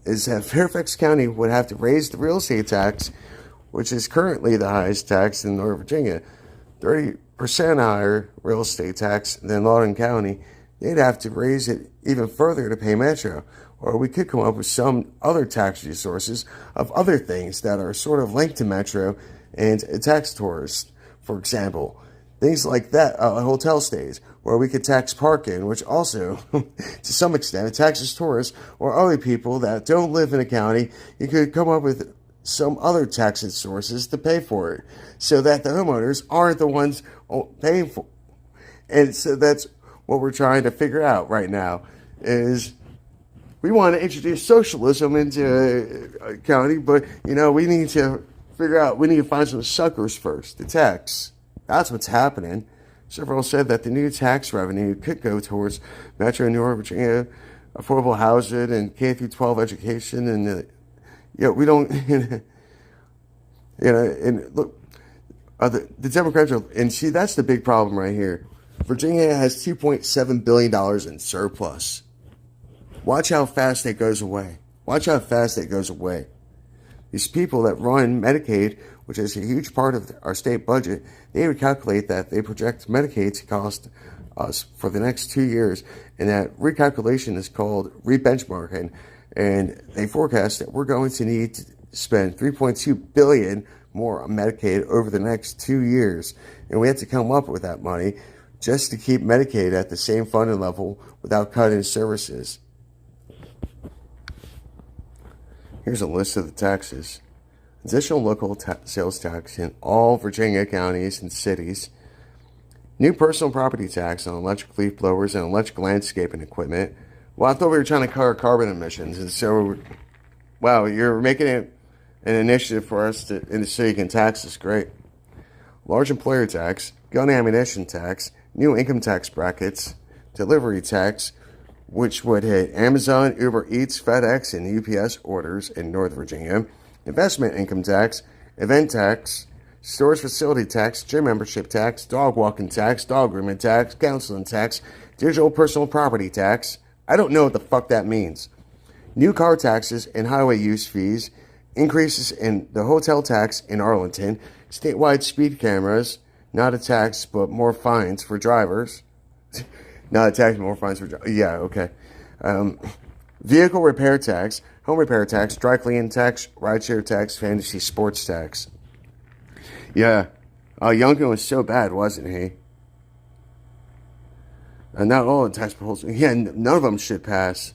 is that Fairfax County would have to raise the real estate tax, which is currently the highest tax in Northern Virginia, 30% higher real estate tax than Loudoun County. They'd have to raise it even further to pay Metro. Or we could come up with some other tax resources of other things that are sort of linked to Metro and tax tourists. For example, things like that, hotel stays, where we could tax parking, which also, to some extent, taxes tourists or other people that don't live in a county. You could come up with some other tax sources to pay for it, so that the homeowners aren't the ones paying for it. And so that's what we're trying to figure out right now, is we want to introduce socialism into a county, but, we need to find some suckers first to tax. That's what's happening. Several said that the new tax revenue could go towards Metro North Virginia, affordable housing, and K-12 education, and we don't, and look, the Democrats are, and see, that's the big problem right here. Virginia has $2.7 billion in surplus. Watch how fast that goes away. These people that run Medicaid, which is a huge part of our state budget, they would calculate that they project Medicaid to cost us for the next 2 years, and that recalculation is called rebenchmarking, and they forecast that we're going to need to spend $3.2 billion more on Medicaid over the next 2 years, and we have to come up with that money just to keep Medicaid at the same funding level without cutting services. Here's a list of the taxes. Additional local sales tax in all Virginia counties and cities. New personal property tax on electric leaf blowers and electric landscaping equipment. Well, I thought we were trying to cover carbon emissions, and so, wow, you're making it an initiative for us in the city can tax us. Great. Large employer tax, gun ammunition tax, new income tax brackets, delivery tax, which would hit Amazon, Uber Eats, FedEx, and UPS orders in North Virginia, investment income tax, event tax, storage facility tax, gym membership tax, dog walking tax, dog grooming tax, counseling tax, digital personal property tax. I don't know what the fuck that means. New car taxes and highway use fees, increases in the hotel tax in Arlington, statewide speed cameras, not a tax, but more fines for drivers. Not a tax, more fines for drivers. Yeah, okay. Vehicle repair tax, home repair tax, dry cleaning tax, rideshare tax, fantasy sports tax. Yeah, Youngkin was so bad, wasn't he? And not all the tax proposals. Yeah, none of them should pass.